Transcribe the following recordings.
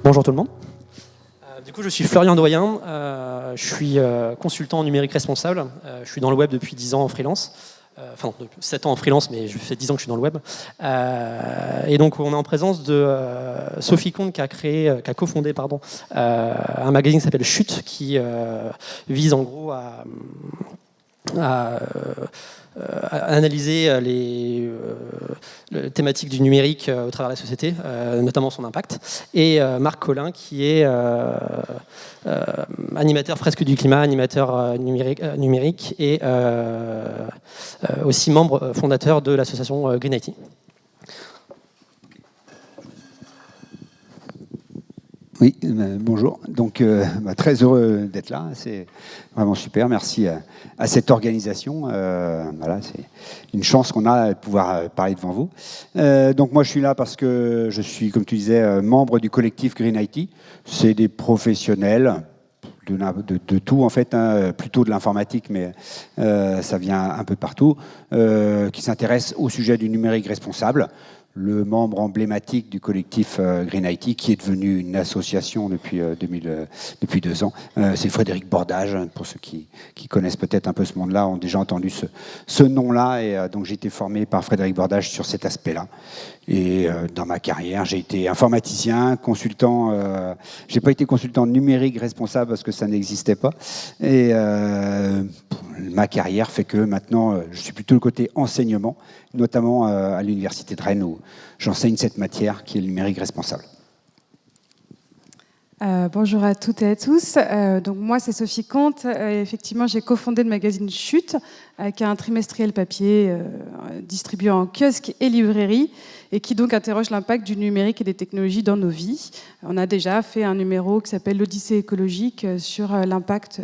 Bonjour tout le monde. Du coup, je suis Florian Doyen, je suis consultant en numérique responsable. Je suis dans le web depuis 10 ans en freelance. Enfin, 7 ans en freelance, mais je fais 10 ans que je suis dans le web. Et donc, on est en présence de Sophie Comte qui a cofondé un magazine qui s'appelle Chute, qui vise en gros à analyser les thématiques du numérique au travers de la société, notamment son impact. Et Marc Collin, qui est animateur Fresques du climat, animateur numérique et aussi membre fondateur de l'association Green IT. Oui, bonjour. Donc, très heureux d'être là. C'est vraiment super. Merci à cette organisation. Voilà, c'est une chance qu'on a de pouvoir parler devant vous. Donc, moi, je suis là parce que je suis, comme tu disais, membre du collectif Green IT. C'est des professionnels de tout, en fait, hein, plutôt de l'informatique, mais ça vient un peu de partout, qui s'intéressent au sujet du numérique responsable. Le membre emblématique du collectif Green IT, qui est devenu une association depuis 2 ans. C'est Frédéric Bordage, pour ceux qui connaissent peut-être un peu ce monde-là, ont déjà entendu ce nom-là. Et donc j'ai été formé par Frédéric Bordage sur cet aspect-là. Et dans ma carrière, j'ai été informaticien, consultant. J'ai pas été consultant numérique responsable parce que ça n'existait pas. Et ma carrière fait que maintenant, je suis plutôt le côté enseignement, notamment à l'université de Rennes où j'enseigne cette matière qui est le numérique responsable. Bonjour à toutes et à tous. Donc moi, c'est Sophie Comte. Effectivement, j'ai cofondé le magazine Chute, qui est un trimestriel papier distribué en kiosque et librairie, et qui donc interroge l'impact du numérique et des technologies dans nos vies. On a déjà fait un numéro qui s'appelle l'Odyssée écologique sur l'impact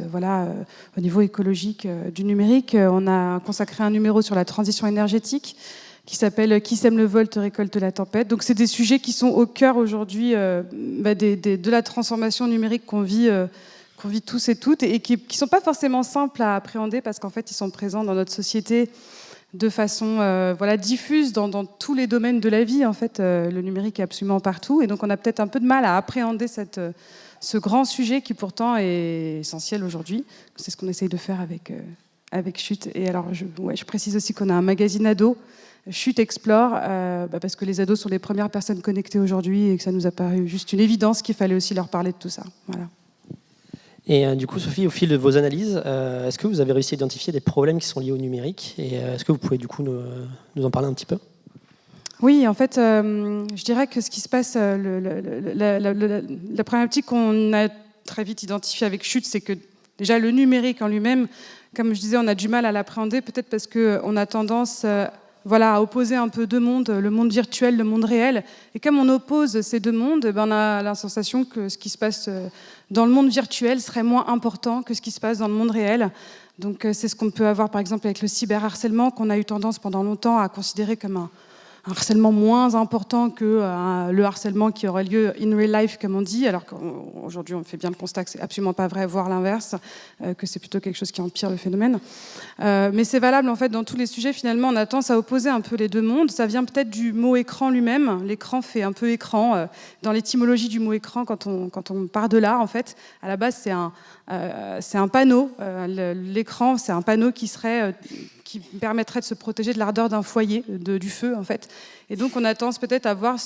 au niveau écologique du numérique. On a consacré un numéro sur la transition énergétique qui s'appelle « Qui sème le vol te récolte la tempête ». Donc c'est des sujets qui sont au cœur aujourd'hui de la transformation numérique qu'on vit tous et toutes, et qui ne sont pas forcément simples à appréhender parce qu'en fait ils sont présents dans notre société de façon diffuse dans tous les domaines de la vie. En fait, le numérique est absolument partout, et donc on a peut-être un peu de mal à appréhender ce grand sujet qui pourtant est essentiel aujourd'hui. C'est ce qu'on essaye de faire avec Chute. Et alors je précise aussi qu'on a un magazine ado, Chute Explore, parce que les ados sont les premières personnes connectées aujourd'hui et que ça nous a paru juste une évidence qu'il fallait aussi leur parler de tout ça. Voilà. Et du coup, Sophie, au fil de vos analyses, est-ce que vous avez réussi à identifier des problèmes qui sont liés au numérique? Et est-ce que vous pouvez du coup nous en parler un petit peu? Oui, en fait, je dirais que ce qui se passe, la problématique qu'on a très vite identifiée avec Chute, c'est que déjà le numérique en lui-même, comme je disais, on a du mal à l'appréhender, peut-être parce qu'on a tendance à opposer un peu deux mondes, le monde virtuel, le monde réel. Et comme on oppose ces deux mondes, on a la sensation que ce qui se passe dans le monde virtuel serait moins important que ce qui se passe dans le monde réel. Donc c'est ce qu'on peut avoir par exemple avec le cyberharcèlement, qu'on a eu tendance pendant longtemps à considérer comme un harcèlement moins important que le harcèlement qui aurait lieu in real life, comme on dit, alors qu'aujourd'hui on fait bien le constat que c'est absolument pas vrai, voire l'inverse, que c'est plutôt quelque chose qui empire le phénomène. Mais c'est valable en fait dans tous les sujets. Finalement, on a tendance à opposer un peu les deux mondes. Ça vient peut-être du mot écran lui-même. L'écran fait un peu écran. Dans l'étymologie du mot écran, quand on part de là, en fait, à la base c'est un panneau. L'écran, c'est un panneau qui permettrait de se protéger de l'ardeur d'un foyer, du feu en fait. Et donc on a tendance peut-être à voir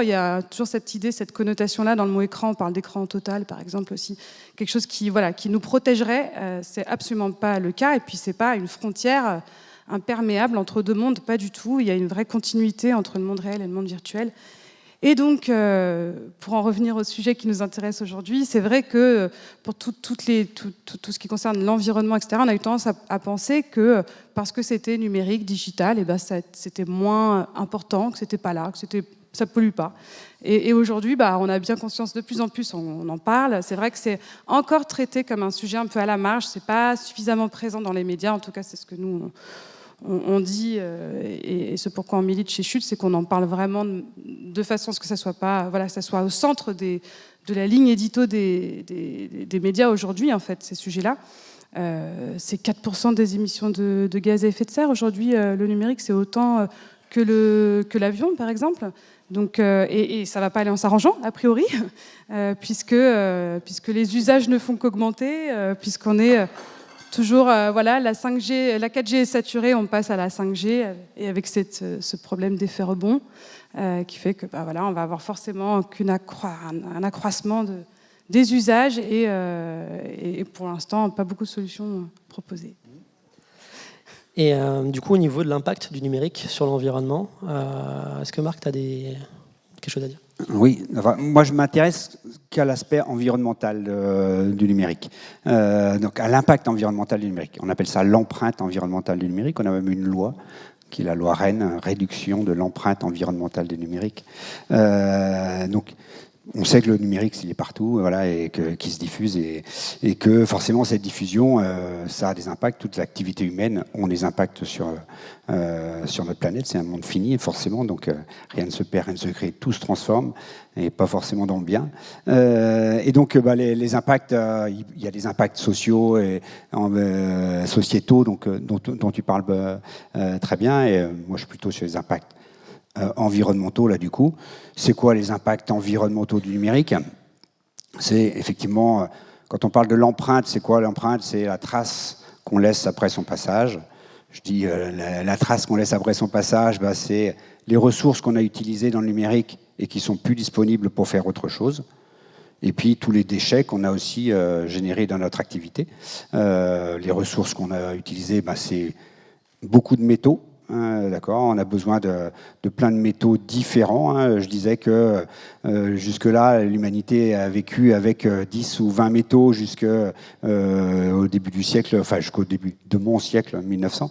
il y a toujours cette idée, cette connotation-là dans le mot écran. On parle d'écran total par exemple aussi, quelque chose qui nous protégerait. C'est absolument pas le cas, et puis c'est pas une frontière imperméable entre deux mondes, pas du tout. Il y a une vraie continuité entre le monde réel et le monde virtuel. Et donc, pour en revenir au sujet qui nous intéresse aujourd'hui, c'est vrai que pour tout ce qui concerne l'environnement, etc., on a eu tendance à penser que parce que c'était numérique, digital, c'était moins important, que c'était pas là, que ça pollue pas. Et aujourd'hui, on a bien conscience, de plus en plus, on en parle. C'est vrai que c'est encore traité comme un sujet un peu à la marge. C'est pas suffisamment présent dans les médias. En tout cas, c'est ce que nous on dit, et ce pourquoi on milite chez Chute, c'est qu'on en parle vraiment de façon à ce que ça soit au centre de la ligne édito des médias aujourd'hui, en fait, ces sujets-là. C'est 4% des émissions de gaz à effet de serre. Aujourd'hui, le numérique, c'est autant que l'avion, par exemple. Donc, et ça ne va pas aller en s'arrangeant, a priori, puisque les usages ne font qu'augmenter, puisqu'on est toujours, voilà, la 5G, la 4G est saturée, on passe à la 5G, et avec ce problème d'effet rebond, qui fait que voilà, on va avoir forcément un accroissement des usages, et pour l'instant, pas beaucoup de solutions proposées. Et du coup, au niveau de l'impact du numérique sur l'environnement, est-ce que Marc, tu as quelque chose à dire ? Oui, enfin, moi je m'intéresse qu'à l'aspect environnemental du numérique, donc à l'impact environnemental du numérique. On appelle ça l'empreinte environnementale du numérique. On a même une loi, qui est la loi Rennes, réduction de l'empreinte environnementale du numérique. Donc, on sait que le numérique, il est partout, voilà, et qu'il se diffuse, et que forcément cette diffusion, ça a des impacts. Toutes les activités humaines ont des impacts sur notre planète. C'est un monde fini, forcément, donc rien ne se perd, rien ne se crée, tout se transforme, et pas forcément dans le bien. Et donc, les impacts, il y a des impacts sociaux et sociétaux, donc, dont tu parles très bien, et moi je suis plutôt sur les impacts environnementaux, là, du coup. C'est quoi les impacts environnementaux du numérique ? C'est effectivement, quand on parle de l'empreinte, c'est quoi l'empreinte ? C'est la trace qu'on laisse après son passage. Je dis la trace qu'on laisse après son passage, c'est les ressources qu'on a utilisées dans le numérique et qui sont plus disponibles pour faire autre chose. Et puis tous les déchets qu'on a aussi générés dans notre activité. Les ressources qu'on a utilisées, c'est beaucoup de métaux. D'accord, on a besoin de plein de métaux différents. Je disais que jusque-là, l'humanité a vécu avec 10 ou 20 métaux jusqu'au début du siècle, enfin jusqu'au début de mon siècle, 1900.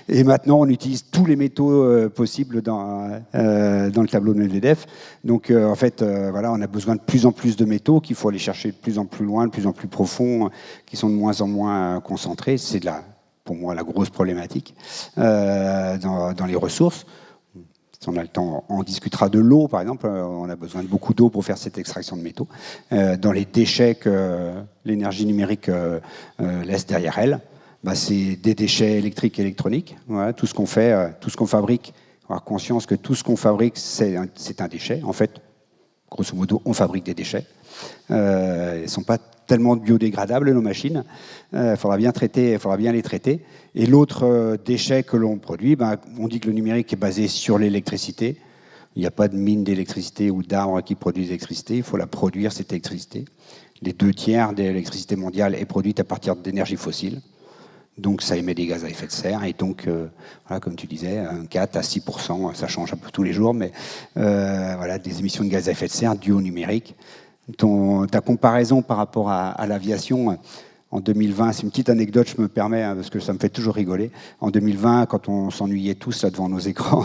Et maintenant, on utilise tous les métaux possibles dans le tableau de Medvedev. Donc, en fait, voilà, on a besoin de plus en plus de métaux qu'il faut aller chercher de plus en plus loin, de plus en plus profond, qui sont de moins en moins concentrés. C'est pour moi, la grosse problématique dans les ressources. Si on a le temps, on discutera de l'eau, par exemple. On a besoin de beaucoup d'eau pour faire cette extraction de métaux. Dans les déchets que l'énergie numérique laisse derrière elle, c'est des déchets électriques et électroniques. Voilà, tout ce qu'on fait, tout ce qu'on fabrique, avoir conscience que tout ce qu'on fabrique, c'est un déchet. En fait, grosso modo, on fabrique des déchets. Ils ne sont pas tellement biodégradables, nos machines. Il faudra bien les traiter. Et l'autre déchet que l'on produit, on dit que le numérique est basé sur l'électricité. Il n'y a pas de mine d'électricité ou d'arbres qui produisent l'électricité. Il faut la produire, cette électricité. Les 2/3 de l'électricité mondiale est produite à partir d'énergie fossile. Donc ça émet des gaz à effet de serre. Et donc, voilà, comme tu disais, 4 à 6%, ça change un peu tous les jours, mais voilà, des émissions de gaz à effet de serre dues au numérique. Ta comparaison par rapport à l'aviation en 2020, c'est une petite anecdote, je me permets, parce que ça me fait toujours rigoler. En 2020, quand on s'ennuyait tous là devant nos écrans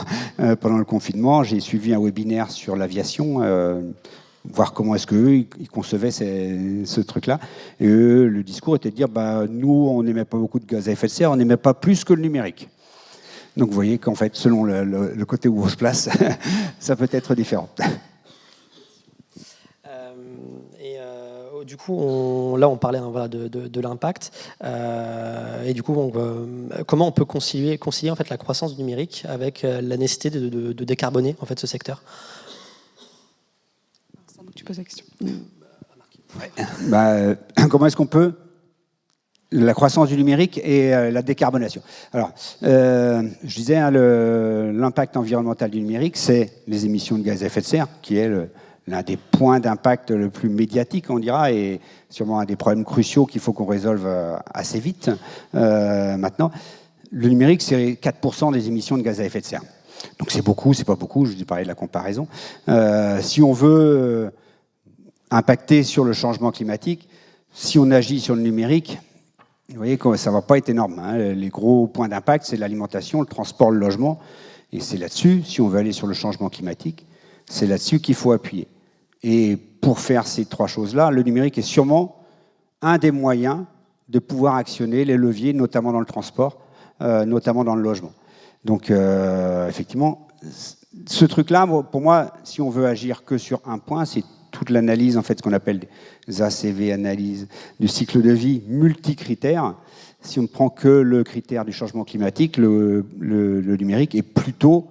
pendant le confinement, j'ai suivi un webinaire sur l'aviation, voir comment est-ce qu'eux, ils concevaient ce truc-là. Et eux, le discours était de dire, nous, on n'émet pas beaucoup de gaz à effet de serre, on n'émet pas plus que le numérique. Donc vous voyez qu'en fait, selon le côté où on se place, ça peut être différent. Du coup, on parlait de l'impact. Et du coup, comment on peut concilier en fait, la croissance du numérique avec la nécessité de décarboner en fait, ce secteur ? Tu poses la question. Comment est-ce qu'on peut la croissance du numérique et la décarbonation. Alors, je disais, l'impact environnemental du numérique, c'est les émissions de gaz à effet de serre, qui est l'un des points d'impact le plus médiatique, on dira, et sûrement un des problèmes cruciaux qu'il faut qu'on résolve assez vite maintenant. Le numérique, c'est 4% des émissions de gaz à effet de serre. Donc c'est beaucoup, c'est pas beaucoup, je vous ai parlé de la comparaison. Si on veut impacter sur le changement climatique, si on agit sur le numérique, vous voyez que ça ne va pas être énorme. Les gros points d'impact, c'est l'alimentation, le transport, le logement. Et c'est là-dessus, si on veut aller sur le changement climatique, c'est là-dessus qu'il faut appuyer. Et pour faire ces trois choses-là, le numérique est sûrement un des moyens de pouvoir actionner les leviers, notamment dans le transport, notamment dans le logement. Donc, effectivement, ce truc-là, pour moi, si on veut agir que sur un point, c'est toute l'analyse, en fait, ce qu'on appelle des ACV, analyse du cycle de vie multicritères. Si on ne prend que le critère du changement climatique, le numérique est plutôt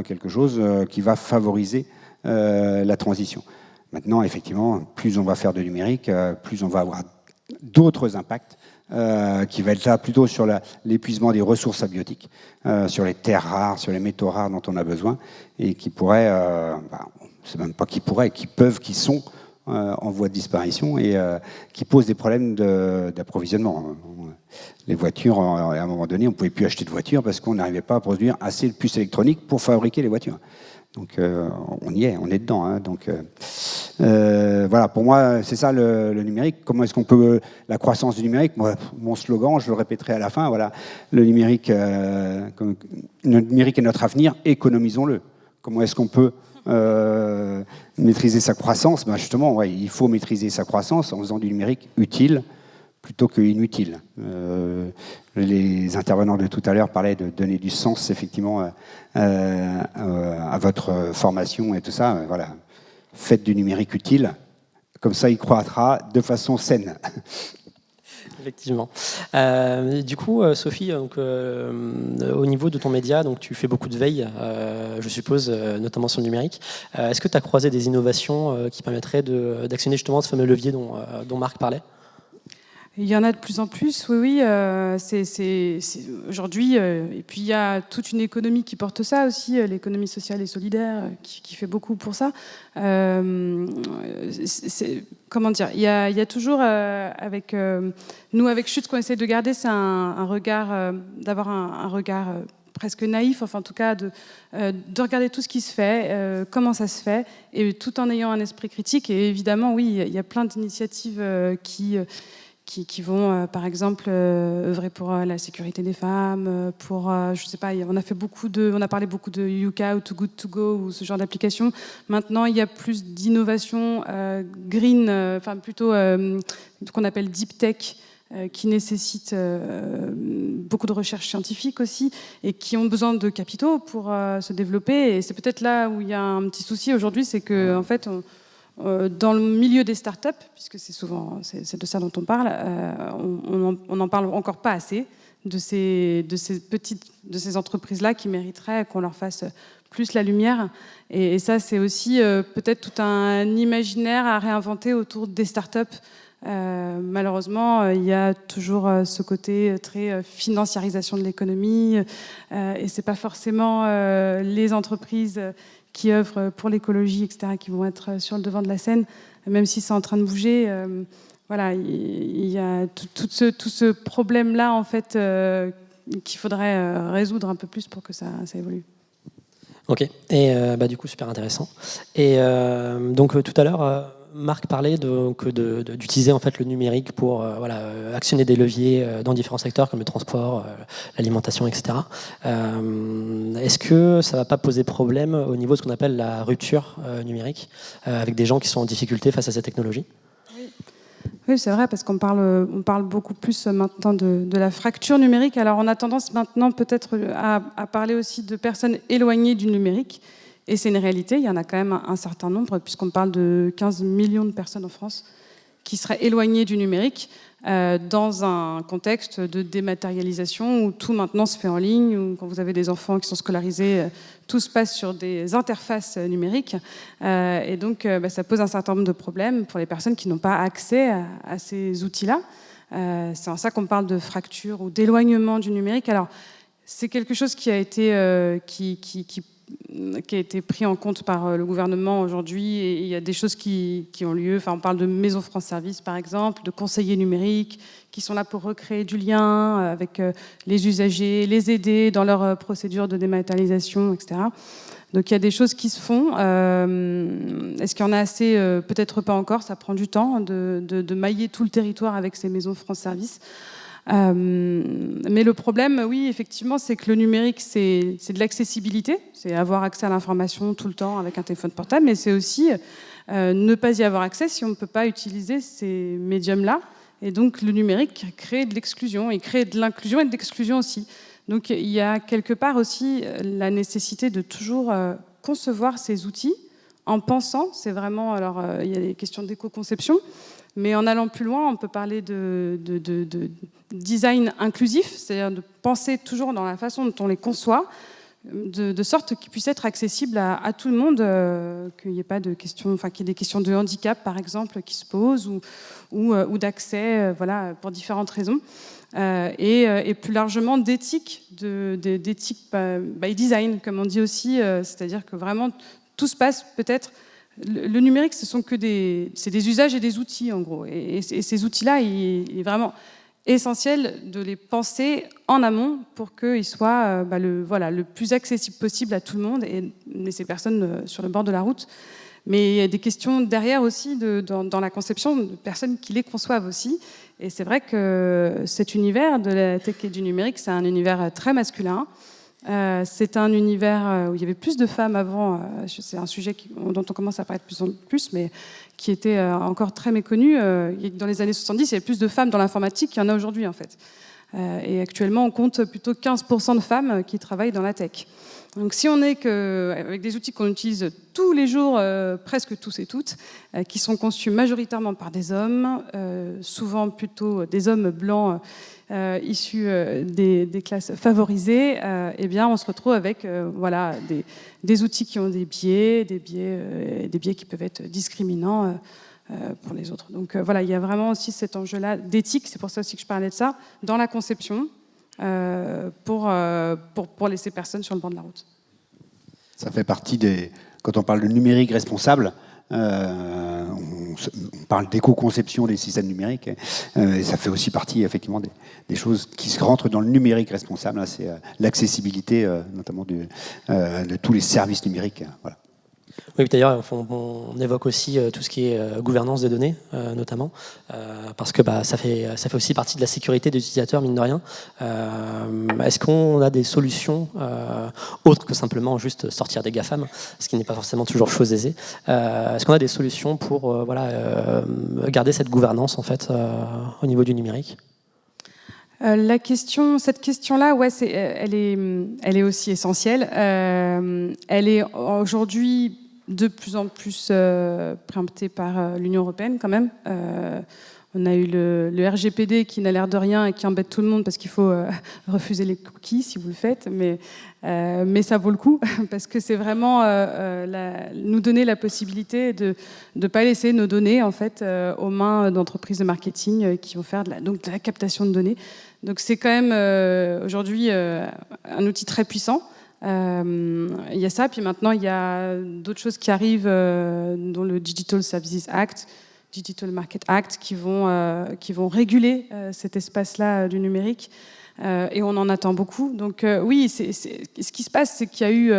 quelque chose qui va favoriser la transition. Maintenant, effectivement, plus on va faire de numérique, plus on va avoir d'autres impacts qui va être là plutôt sur l'épuisement des ressources abiotiques, sur les terres rares, sur les métaux rares dont on a besoin, et qui pourraient, c'est même pas qui pourraient, qui peuvent, qui sont en voie de disparition et qui posent des problèmes d'approvisionnement. Les voitures, à un moment donné, on ne pouvait plus acheter de voitures parce qu'on n'arrivait pas à produire assez de puces électroniques pour fabriquer les voitures. Donc on y est, on est dedans. Hein. Donc voilà, pour moi, c'est ça le numérique. Comment est-ce qu'on peut la croissance du numérique? Moi, mon slogan, je le répéterai à la fin. Voilà, le numérique est notre avenir. Économisons-le. Comment est-ce qu'on peut maîtriser sa croissance? Ben justement, ouais, il faut maîtriser sa croissance en faisant du numérique utile plutôt que inutile. Les intervenants de tout à l'heure parlaient de donner du sens, effectivement, à votre formation et tout ça. Voilà. Faites du numérique utile, comme ça il croîtra de façon saine. Effectivement. Du coup, Sophie, donc, au niveau de ton média, donc, tu fais beaucoup de veille, je suppose, notamment sur le numérique. Est-ce que tu as croisé des innovations qui permettraient d'actionner justement ce fameux levier dont Marc parlait? Il y en a de plus en plus, oui. C'est aujourd'hui, et puis il y a toute une économie qui porte ça aussi, l'économie sociale et solidaire, qui fait beaucoup pour ça. Comment dire, il y a toujours, nous avec Chute, ce qu'on essaie de garder, c'est un regard, d'avoir un regard presque naïf, enfin en tout cas de regarder tout ce qui se fait, comment ça se fait, et tout en ayant un esprit critique. Et évidemment, oui, il y a plein d'initiatives qui vont, par exemple, œuvrer pour la sécurité des femmes, pour, je sais pas, on a parlé beaucoup de Yuka ou Too Good To Go ou ce genre d'application. Maintenant, il y a plus d'innovation green, enfin plutôt ce qu'on appelle deep tech, qui nécessitent beaucoup de recherche scientifique aussi et qui ont besoin de capitaux pour se développer. Et c'est peut-être là où il y a un petit souci aujourd'hui, c'est que en fait, dans le milieu des startups, puisque c'est souvent c'est de ça dont on parle, on n'en parle encore pas assez de ces entreprises-là qui mériteraient qu'on leur fasse plus la lumière. Et ça, c'est aussi peut-être tout un imaginaire à réinventer autour des startups. Malheureusement, il y a toujours ce côté très financiarisation de l'économie, et c'est pas forcément les entreprises qui œuvrent pour l'écologie, etc., qui vont être sur le devant de la scène, même si c'est en train de bouger. Voilà, il y a tout ce problème-là, en fait, qu'il faudrait résoudre un peu plus pour que ça évolue. Ok, et du coup, super intéressant. Et donc, tout à l'heure, Marc parlait d'utiliser en fait le numérique pour actionner des leviers dans différents secteurs comme le transport, l'alimentation, etc. Est-ce que ça ne va pas poser problème au niveau de ce qu'on appelle la rupture numérique avec des gens qui sont en difficulté face à cette technologie? Oui, c'est vrai, parce qu'on parle beaucoup plus maintenant de la fracture numérique. Alors on a tendance maintenant peut-être à parler aussi de personnes éloignées du numérique. Et c'est une réalité, il y en a quand même un certain nombre, puisqu'on parle de 15 millions de personnes en France qui seraient éloignées du numérique dans un contexte de dématérialisation où tout maintenant se fait en ligne, où quand vous avez des enfants qui sont scolarisés, tout se passe sur des interfaces numériques. Et donc ça pose un certain nombre de problèmes pour les personnes qui n'ont pas accès à ces outils-là. C'est en ça qu'on parle de fracture ou d'éloignement du numérique. Alors, c'est quelque chose qui a été qui a été pris en compte par le gouvernement aujourd'hui, et il y a des choses qui ont lieu. Enfin, on parle de Maison France Service, par exemple, de conseillers numériques qui sont là pour recréer du lien avec les usagers, les aider dans leur procédure de dématérialisation, etc. Donc il y a des choses qui se font. Est-ce qu'il y en a assez? Peut-être pas encore, ça prend du temps de mailler tout le territoire avec ces Maisons France Service. Mais le problème, oui, effectivement, c'est que le numérique, c'est de l'accessibilité, c'est avoir accès à l'information tout le temps avec un téléphone portable, mais c'est aussi ne pas y avoir accès si on ne peut pas utiliser ces médiums-là. Et donc, le numérique crée de l'exclusion, il crée de l'inclusion et de l'exclusion aussi. Donc, il y a quelque part aussi la nécessité de toujours concevoir ces outils en pensant, c'est vraiment, alors il y a des questions d'éco-conception, mais en allant plus loin, on peut parler de design inclusif, c'est-à-dire de penser toujours dans la façon dont on les conçoit, de sorte qu'ils puissent être accessibles à tout le monde, qu'il n'y ait pas de questions, enfin qu'il y ait des questions de handicap par exemple qui se posent ou d'accès, voilà, pour différentes raisons, et plus largement d'éthique, d'éthique by design comme on dit aussi, c'est-à-dire que vraiment tout se passe peut-être. Le numérique, ce sont que c'est des usages et des outils en gros, et ces outils-là, il est vraiment essentiel de les penser en amont pour qu'ils soient le plus accessible possible à tout le monde et laisser personne sur le bord de la route. Mais il y a des questions derrière aussi dans la conception de personnes qui les conçoivent aussi. Et c'est vrai que cet univers de la tech et du numérique, c'est un univers très masculin. C'est un univers où il y avait plus de femmes avant. C'est un sujet dont on commence à parler de plus en plus, mais qui était encore très méconnu. Dans les années 70, il y avait plus de femmes dans l'informatique qu'il y en a aujourd'hui, en fait. Et actuellement, on compte plutôt 15% de femmes qui travaillent dans la tech. Donc si on est avec des outils qu'on utilise tous les jours, presque tous et toutes, qui sont conçus majoritairement par des hommes, souvent plutôt des hommes blancs, issus des classes favorisées, eh bien, on se retrouve avec des outils qui ont des biais qui peuvent être discriminants pour les autres. Donc voilà, il y a vraiment aussi cet enjeu-là d'éthique, c'est pour ça aussi que je parlais de ça, dans la conception, pour laisser personne sur le bord de la route. Ça fait partie quand on parle de numérique responsable, on parle d'éco-conception des systèmes numériques, et ça fait aussi partie effectivement des choses qui se rentrent dans le numérique responsable, hein, c'est l'accessibilité notamment de tous les services numériques. Voilà. Oui, d'ailleurs, on évoque aussi tout ce qui est gouvernance des données, notamment, parce que ça fait aussi partie de la sécurité des utilisateurs, mine de rien. Est-ce qu'on a des solutions autres que simplement juste sortir des GAFAM, ce qui n'est pas forcément toujours chose aisée. Est-ce qu'on a des solutions pour garder cette gouvernance en fait, au niveau du numérique ? Cette question-là, ouais, elle est aussi essentielle. Elle est aujourd'hui de plus en plus préemptée par l'Union européenne, quand même. On a eu le RGPD qui n'a l'air de rien et qui embête tout le monde parce qu'il faut refuser les cookies si vous le faites, mais ça vaut le coup parce que c'est vraiment nous donner la possibilité de ne pas laisser nos données en fait aux mains d'entreprises de marketing qui vont faire de la captation de données. Donc c'est quand même aujourd'hui un outil très puissant. Il y a ça, puis maintenant il y a d'autres choses qui arrivent, dont le Digital Services Act, Digital Market Act, qui vont réguler cet espace-là du numérique. Et on en attend beaucoup. Donc oui, ce qui se passe, c'est qu'il y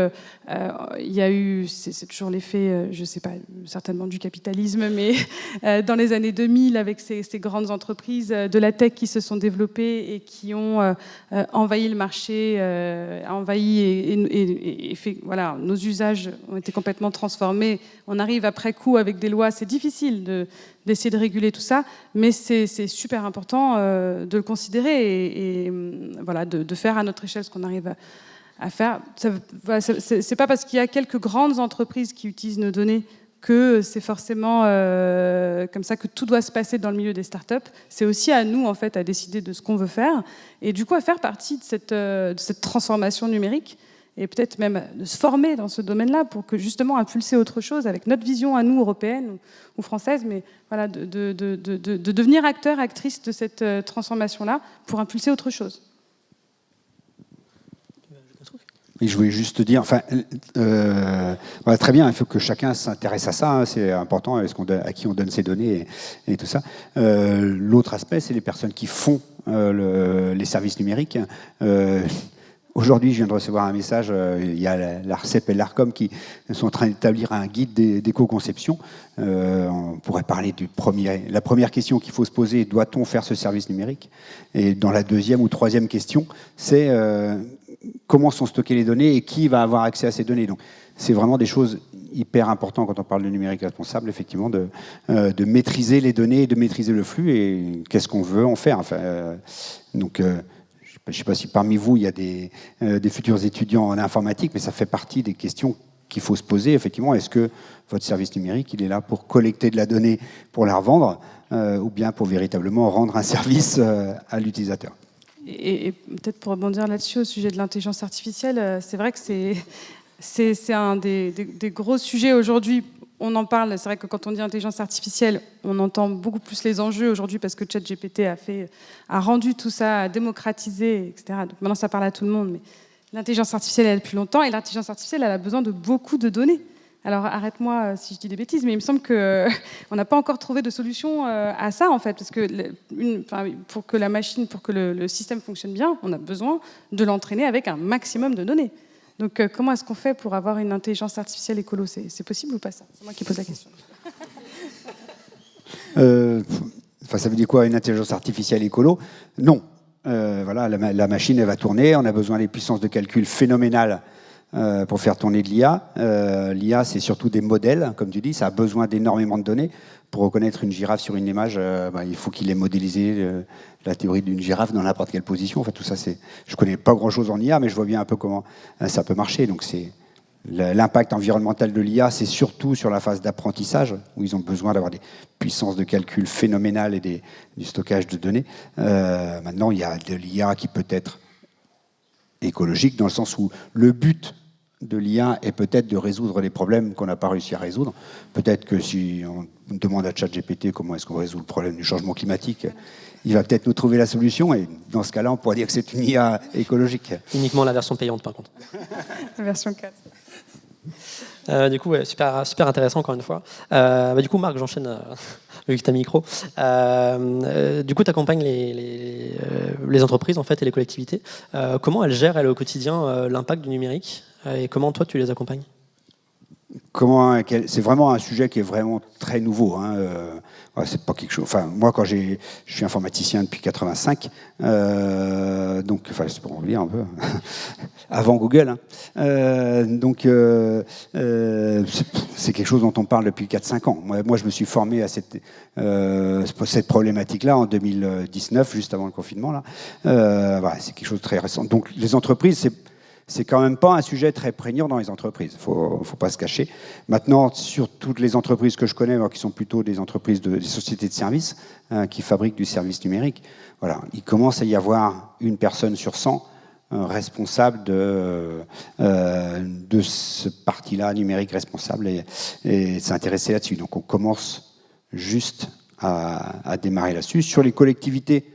a eu, c'est toujours l'effet, je ne sais pas, certainement du capitalisme, mais dans les années 2000, avec ces grandes entreprises de la tech qui se sont développées et qui ont envahi le marché, et fait, voilà, nos usages ont été complètement transformés. On arrive après coup avec des lois, c'est difficile d'essayer de réguler tout ça, mais c'est super important de le considérer et voilà, de faire à notre échelle ce qu'on arrive à faire. C'est pas parce qu'il y a quelques grandes entreprises qui utilisent nos données que c'est forcément comme ça que tout doit se passer dans le milieu des startups. C'est aussi à nous, en fait, à décider de ce qu'on veut faire et du coup à faire partie de cette transformation numérique et peut-être même de se former dans ce domaine-là pour que justement impulser autre chose avec notre vision à nous, européenne ou française, mais voilà, de devenir acteur, actrice de cette transformation-là pour impulser autre chose. Et je voulais juste te dire, voilà, très bien, il faut que chacun s'intéresse à ça, hein, c'est important, à qui on donne ses données et tout ça. L'autre aspect, c'est les personnes qui font les services numériques. Aujourd'hui, je viens de recevoir un message, il y a l'ARCEP et l'ARCOM qui sont en train d'établir un guide d'éco-conception. On pourrait parler la première question qu'il faut se poser, doit-on faire ce service numérique ? Et dans la deuxième ou troisième question, c'est comment sont stockées les données et qui va avoir accès à ces données. Donc, c'est vraiment des choses hyper importantes quand on parle de numérique responsable, effectivement, de maîtriser les données, de maîtriser le flux et qu'est-ce qu'on veut en faire. Donc, je ne sais pas si parmi vous, il y a des futurs étudiants en informatique, mais ça fait partie des questions qu'il faut se poser, effectivement. Est-ce que votre service numérique, il est là pour collecter de la donnée pour la revendre, ou bien pour véritablement rendre un service à l'utilisateur? Et peut-être pour rebondir là-dessus, au sujet de l'intelligence artificielle, c'est vrai que c'est un des gros sujets aujourd'hui. On en parle, c'est vrai que quand on dit intelligence artificielle, on entend beaucoup plus les enjeux aujourd'hui parce que ChatGPT a rendu tout ça, a démocratisé, etc. Donc maintenant, ça parle à tout le monde. Mais l'intelligence artificielle, elle est depuis longtemps, et l'intelligence artificielle, elle a besoin de beaucoup de données. Alors arrête-moi si je dis des bêtises, mais il me semble qu'on n'a pas encore trouvé de solution à ça, en fait, parce que pour que la machine, pour que le système fonctionne bien, on a besoin de l'entraîner avec un maximum de données. Donc comment est-ce qu'on fait pour avoir une intelligence artificielle écolo? C'est possible ou pas, ça? C'est moi qui pose la question. Ça veut dire quoi, une intelligence artificielle écolo? Non. Voilà, la machine, elle va tourner. On a besoin des puissances de calcul phénoménales pour faire tourner de l'IA. L'IA, c'est surtout des modèles, comme tu dis. Ça a besoin d'énormément de données. Pour reconnaître une girafe sur une image, il faut qu'il ait modélisé la théorie d'une girafe dans n'importe quelle position. Enfin, tout ça, je ne connais pas grand-chose en IA, mais je vois bien un peu comment ça peut marcher. Donc, l'impact environnemental de l'IA, c'est surtout sur la phase d'apprentissage, où ils ont besoin d'avoir des puissances de calcul phénoménales et du stockage de données. Maintenant, il y a de l'IA qui peut être écologique, dans le sens où le but de l'IA est peut-être de résoudre les problèmes qu'on n'a pas réussi à résoudre. Peut-être que si on demande à ChatGPT comment est-ce qu'on résout le problème du changement climatique, il va peut-être nous trouver la solution, et dans ce cas-là, on pourrait dire que c'est une IA écologique. Uniquement la version payante, par contre. La version 4. Du coup, ouais, super intéressant, encore une fois. Du coup, Marc, j'enchaîne vu que tu as micro. Du coup, tu accompagnes les entreprises, en fait, et les collectivités. Comment elles gèrent, elles, au quotidien, l'impact du numérique, et comment, toi, tu les accompagnes? C'est vraiment un sujet qui est vraiment très nouveau. C'est pas quelque chose. Enfin, moi, je suis informaticien depuis 85, donc, c'est pour en dire un peu avant Google. C'est quelque chose dont on parle depuis 4-5 ans. Moi, je me suis formé à cette problématique-là en 2019, juste avant le confinement. C'est quelque chose de très récent. Donc, les entreprises, c'est quand même pas un sujet très prégnant dans les entreprises. Faut pas se cacher. Maintenant, sur toutes les entreprises que je connais, qui sont plutôt des entreprises, des sociétés de services qui fabriquent du service numérique, voilà, il commence à y avoir une personne sur 100 responsable de ce parti-là numérique responsable et s'intéresser là-dessus. Donc, on commence juste à démarrer là-dessus. Sur les collectivités,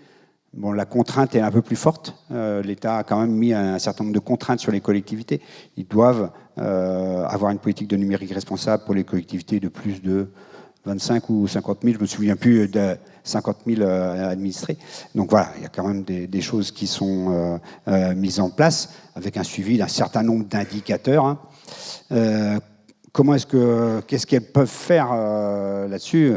bon, la contrainte est un peu plus forte. L'État a quand même mis un certain nombre de contraintes sur les collectivités. Ils doivent avoir une politique de numérique responsable pour les collectivités de plus de 25 ou 50 000, je ne me souviens plus, de 50 000 administrés. Donc voilà, il y a quand même des choses qui sont mises en place avec un suivi d'un certain nombre d'indicateurs. Qu'est-ce qu'elles peuvent faire là-dessus?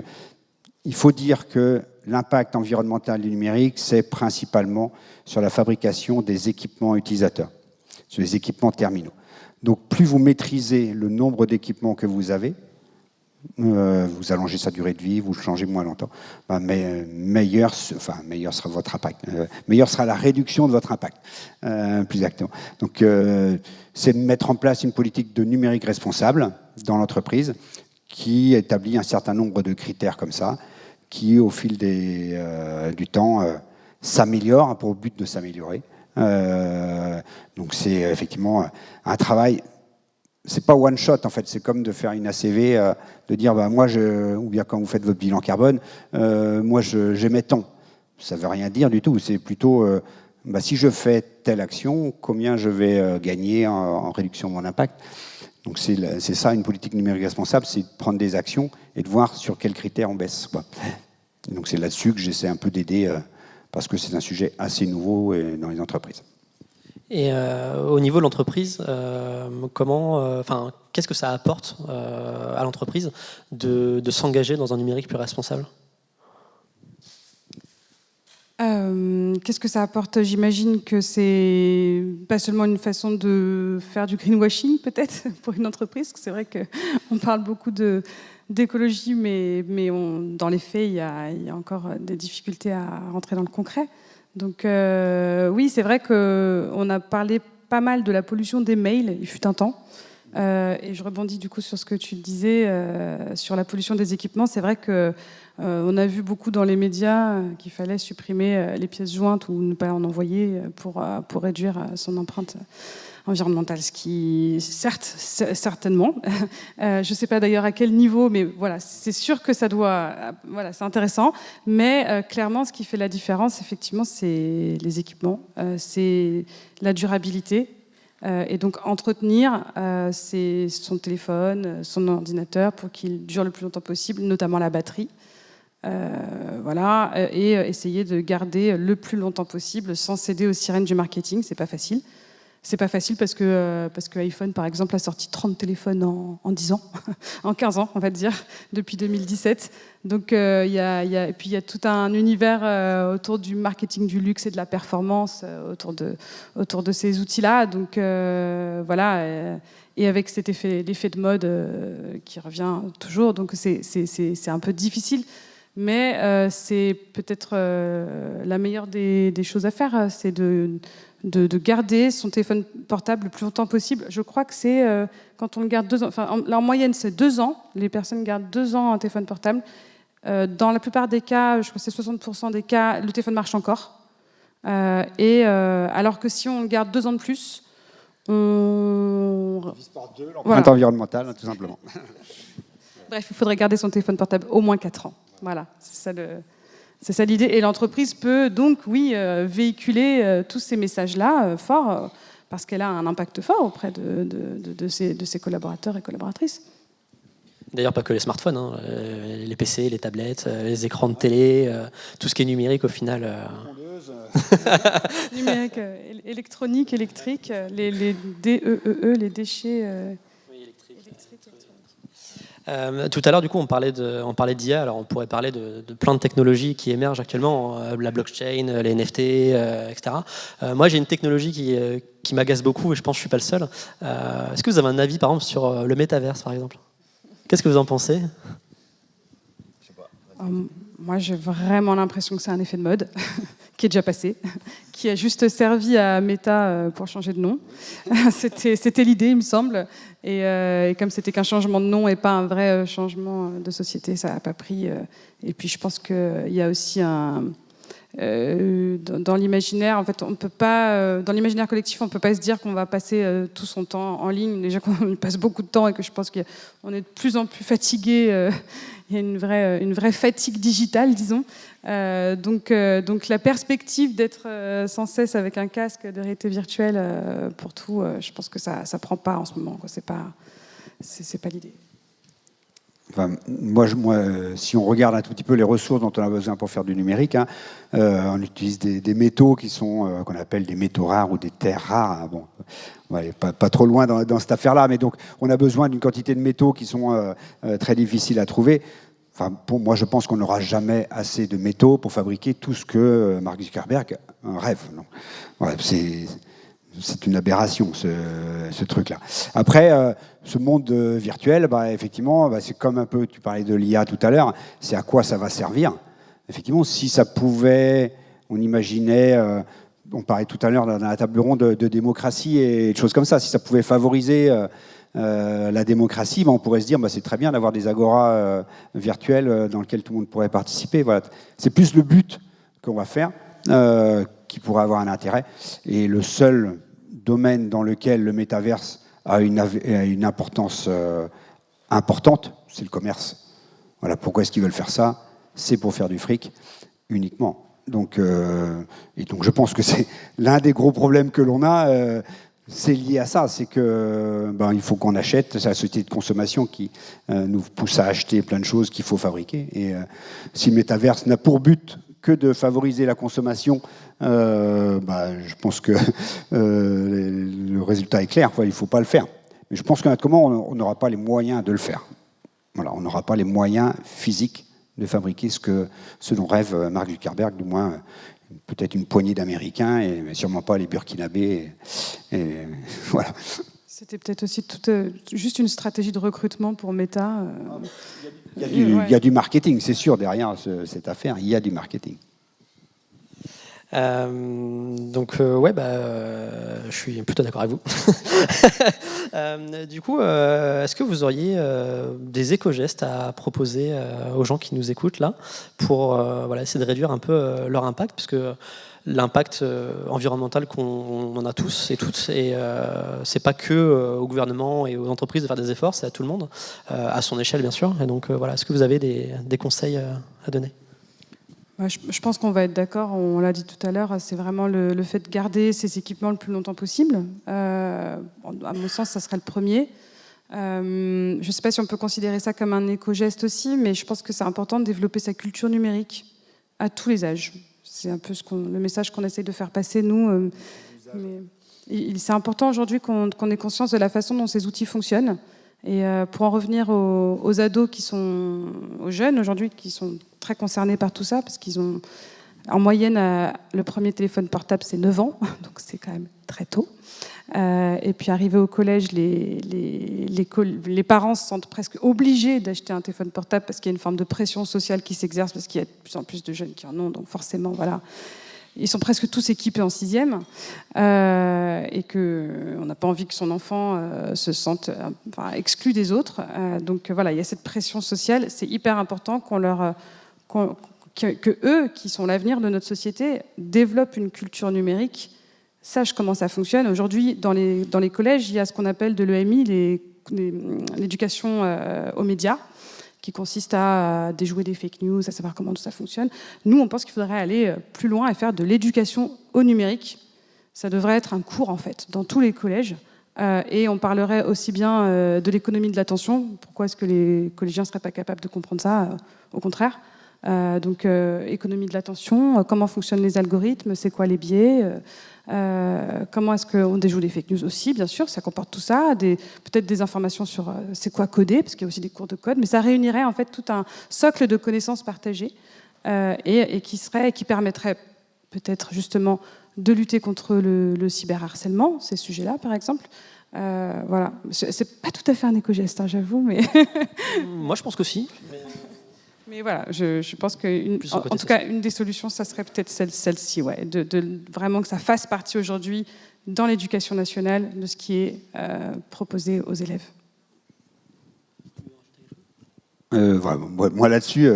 Il faut dire que l'impact environnemental du numérique, c'est principalement sur la fabrication des équipements utilisateurs, sur les équipements terminaux. Donc, plus vous maîtrisez le nombre d'équipements que vous avez, vous allongez sa durée de vie, vous changez moins longtemps, meilleur sera votre impact. Meilleur sera la réduction de votre impact, plus exactement. Donc, c'est de mettre en place une politique de numérique responsable dans l'entreprise qui établit un certain nombre de critères comme ça, qui, au fil du temps, s'améliore pour le but de s'améliorer. Donc c'est effectivement un travail, c'est pas one shot en fait, c'est comme de faire une ACV, de dire ou bien quand vous faites votre bilan carbone, j'émets tant. Ça veut rien dire du tout, c'est plutôt si je fais telle action, combien je vais gagner en réduction de mon impact. Donc c'est ça une politique numérique responsable, c'est de prendre des actions et de voir sur quels critères on baisse. Et donc c'est là-dessus que j'essaie un peu d'aider parce que c'est un sujet assez nouveau dans les entreprises. Et au niveau de l'entreprise, qu'est-ce que ça apporte à l'entreprise de s'engager dans un numérique plus responsable ? Qu'est-ce que ça apporte ? J'imagine que c'est pas seulement une façon de faire du greenwashing, peut-être, pour une entreprise. C'est vrai qu'on parle beaucoup d'écologie, mais dans les faits, il y a encore des difficultés à rentrer dans le concret. Donc oui, c'est vrai qu'on a parlé pas mal de la pollution des mails, il fut un temps. Et je rebondis du coup sur ce que tu disais sur la pollution des équipements. C'est vrai que on a vu beaucoup dans les médias qu'il fallait supprimer les pièces jointes ou ne pas en envoyer pour réduire son empreinte environnementale, ce qui, certes, certainement. Je ne sais pas d'ailleurs à quel niveau, mais voilà, c'est sûr que ça doit... Voilà, c'est intéressant. Mais clairement, ce qui fait la différence, effectivement, c'est les équipements, c'est la durabilité. Et donc entretenir son téléphone, son ordinateur pour qu'il dure le plus longtemps possible, notamment la batterie. Voilà, et essayer de garder le plus longtemps possible sans céder aux sirènes du marketing. C'est pas facile. C'est pas facile parce que iPhone, par exemple, a sorti 30 téléphones en 10 ans, en 15 ans, on va dire, depuis 2017. Donc, et puis il y a tout un univers autour du marketing du luxe et de la performance autour de ces outils-là. Donc, voilà. Et avec l'effet de mode qui revient toujours. Donc, c'est un peu difficile. Mais c'est peut-être la meilleure des choses à faire, c'est de garder son téléphone portable le plus longtemps possible. Je crois que c'est quand on le garde 2 ans, enfin en moyenne c'est 2 ans, les personnes gardent 2 ans un téléphone portable. Dans la plupart des cas, je crois que c'est 60% des cas, le téléphone marche encore. Alors que si on le garde 2 ans de plus, on divise par 2 l'empreinte environnementale, tout simplement. Bref, il faudrait garder son téléphone portable au moins 4 ans. Voilà, c'est ça l'idée. Et l'entreprise peut donc, oui, véhiculer tous ces messages-là forts, parce qu'elle a un impact fort auprès de ses collaborateurs et collaboratrices. D'ailleurs, pas que les smartphones, hein, les PC, les tablettes, les écrans de télé, tout ce qui est numérique au final. Numérique, électronique, électrique, les DEEE, les déchets... Tout à l'heure, du coup, on parlait d'IA. Alors, on pourrait parler de plein de technologies qui émergent actuellement, la blockchain, les NFT, etc. Moi, j'ai une technologie qui m'agace beaucoup et je pense que je suis pas le seul. Est-ce que vous avez un avis, par exemple, sur le métaverse, par exemple? Qu'est-ce que vous en pensez? Je sais pas. Moi, j'ai vraiment l'impression que c'est un effet de mode qui est déjà passé, qui a juste servi à Meta pour changer de nom. C'était l'idée, il me semble. Et comme c'était qu'un changement de nom et pas un vrai changement de société, ça n'a pas pris. Et puis, je pense qu'il y a aussi dans l'imaginaire, en fait, on peut pas, dans l'imaginaire collectif, on ne peut pas se dire qu'on va passer tout son temps en ligne. Déjà qu'on passe beaucoup de temps et que je pense qu'on est de plus en plus fatigué. Il y a une vraie fatigue digitale, disons. Donc la perspective d'être sans cesse avec un casque de réalité virtuelle pour tout, je pense que ça prend pas en ce moment, quoi. C'est pas l'idée. Enfin, moi, si on regarde un tout petit peu les ressources dont on a besoin pour faire du numérique, hein, on utilise des métaux qui sont qu'on appelle des métaux rares ou des terres rares. Hein. Bon, on va aller pas trop loin dans cette affaire-là, mais donc on a besoin d'une quantité de métaux qui sont très difficiles à trouver. Enfin, pour moi, je pense qu'on n'aura jamais assez de métaux pour fabriquer tout ce que Mark Zuckerberg rêve. Donc, voilà, c'est une aberration, ce truc-là. Après, ce monde virtuel, effectivement, c'est comme un peu, tu parlais de l'IA tout à l'heure, c'est à quoi ça va servir. Effectivement, si ça pouvait, on imaginait, on parlait tout à l'heure dans la table ronde de démocratie et de choses comme ça, si ça pouvait favoriser la démocratie, on pourrait se dire c'est très bien d'avoir des agoras virtuelles dans lesquelles tout le monde pourrait participer. Voilà. C'est plus le but qu'on va faire qui pourrait avoir un intérêt. Et le seul domaine dans lequel le métaverse a une importance importante, c'est le commerce. Voilà. Pourquoi est-ce qu'ils veulent faire ça? C'est pour faire du fric uniquement. Donc je pense que c'est l'un des gros problèmes que l'on a. C'est lié à ça, c'est que il faut qu'on achète. C'est la société de consommation qui nous pousse à acheter plein de choses qu'il faut fabriquer. Et si le métaverse n'a pour but que de favoriser la consommation, je pense que le résultat est clair. Il ne faut pas le faire. Mais je pense qu'autrement, on n'aura pas les moyens de le faire. Voilà, on n'aura pas les moyens physiques de fabriquer ce dont rêve Mark Zuckerberg, du moins peut-être une poignée d'Américains, mais sûrement pas les Burkinabés. Et voilà. C'était peut-être aussi juste une stratégie de recrutement pour Meta. Il y a du marketing, c'est sûr, derrière cette affaire. Il y a du marketing. Je suis plutôt d'accord avec vous. Du coup, est-ce que vous auriez des éco-gestes à proposer aux gens qui nous écoutent là pour essayer de réduire un peu leur impact, puisque l'impact environnemental qu'on en a tous et toutes, et c'est pas que au gouvernement et aux entreprises de faire des efforts, c'est à tout le monde, à son échelle bien sûr. Et donc est-ce que vous avez des conseils à donner? Je pense qu'on va être d'accord, on l'a dit tout à l'heure, c'est vraiment le fait de garder ces équipements le plus longtemps possible. À mon sens, ça serait le premier. Je ne sais pas si on peut considérer ça comme un éco-geste aussi, mais je pense que c'est important de développer sa culture numérique à tous les âges. C'est un peu le message qu'on essaye de faire passer, nous. C'est important aujourd'hui qu'on ait conscience de la façon dont ces outils fonctionnent. Et pour en revenir aux ados aux jeunes aujourd'hui qui sont très concernés par tout ça, parce qu'ils ont en moyenne le premier téléphone portable c'est 9 ans, donc c'est quand même très tôt. Et puis arrivé au collège, les parents se sentent presque obligés d'acheter un téléphone portable parce qu'il y a une forme de pression sociale qui s'exerce, parce qu'il y a de plus en plus de jeunes qui en ont, donc forcément voilà. Ils sont presque tous équipés en 6e et qu'on n'a pas envie que son enfant se sente exclu des autres. Donc voilà, il y a cette pression sociale. C'est hyper important que eux, qui sont l'avenir de notre société, développent une culture numérique, sachent comment ça fonctionne. Aujourd'hui, dans les collèges, il y a ce qu'on appelle de l'EMI, l'éducation aux médias, qui consiste à déjouer des fake news, à savoir comment tout ça fonctionne. Nous, on pense qu'il faudrait aller plus loin et faire de l'éducation au numérique. Ça devrait être un cours, en fait, dans tous les collèges. Et on parlerait aussi bien de l'économie de l'attention. Pourquoi est-ce que les collégiens ne seraient pas capables de comprendre ça? Au contraire. Donc, économie de l'attention, comment fonctionnent les algorithmes, c'est quoi les biais, comment est-ce qu'on déjoue les fake news aussi, bien sûr, ça comporte tout ça, peut-être des informations sur c'est quoi coder, parce qu'il y a aussi des cours de code, mais ça réunirait en fait tout un socle de connaissances partagées et qui permettrait peut-être justement de lutter contre le cyberharcèlement, ces sujets-là par exemple. Voilà, c'est pas tout à fait un éco-geste, hein, j'avoue, mais... Moi je pense que si. Mais voilà, je pense en tout cas, une des solutions, ça serait peut-être celle-ci, ouais, de vraiment que ça fasse partie aujourd'hui dans l'éducation nationale de ce qui est proposé aux élèves. Moi là-dessus,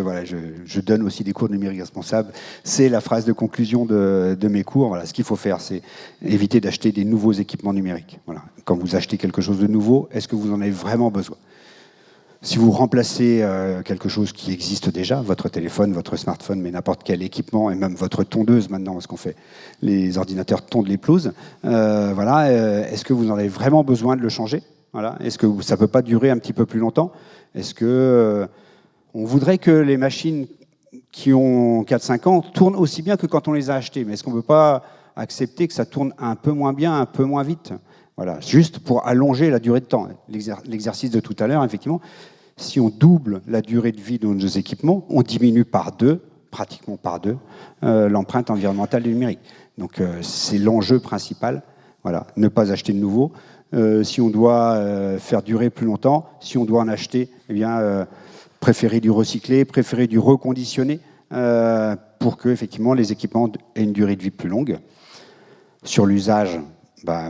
je donne aussi des cours de numérique responsable. C'est la phrase de conclusion de mes cours. Voilà, ce qu'il faut faire, c'est éviter d'acheter des nouveaux équipements numériques. Voilà. Quand vous achetez quelque chose de nouveau, est-ce que vous en avez vraiment besoin ? Si vous remplacez quelque chose qui existe déjà, votre téléphone, votre smartphone, mais n'importe quel équipement, et même votre tondeuse maintenant, parce qu'on fait, les ordinateurs tondent les pelouses, est-ce que vous en avez vraiment besoin de le changer ? Voilà. Est-ce que ça ne peut pas durer un petit peu plus longtemps ? Est-ce que on voudrait que les machines qui ont 4-5 ans tournent aussi bien que quand on les a achetées ? Mais est-ce qu'on ne peut pas accepter que ça tourne un peu moins bien, un peu moins vite ? Voilà, juste pour allonger la durée de temps. L'exercice de tout à l'heure, effectivement, si on double la durée de vie de nos équipements, on diminue pratiquement par deux, l'empreinte environnementale du numérique. Donc c'est l'enjeu principal. Voilà, ne pas acheter de nouveau. Si on doit faire durer plus longtemps, si on doit en acheter, eh bien, préférer du recyclé, préférer du reconditionné, pour que effectivement les équipements aient une durée de vie plus longue. Sur l'usage,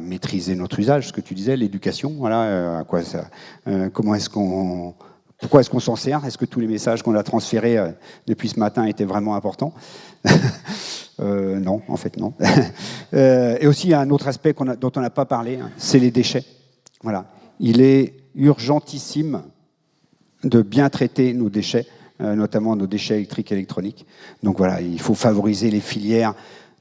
maîtriser notre usage, ce que tu disais, l'éducation, voilà, pourquoi est-ce qu'on s'en sert ? Est-ce que tous les messages qu'on a transférés depuis ce matin étaient vraiment importants ? Non, en fait, non. Et aussi, il y a un autre aspect dont on n'a pas parlé, hein, c'est les déchets. Voilà. Il est urgentissime de bien traiter nos déchets, notamment nos déchets électriques et électroniques. Donc voilà, il faut favoriser les filières.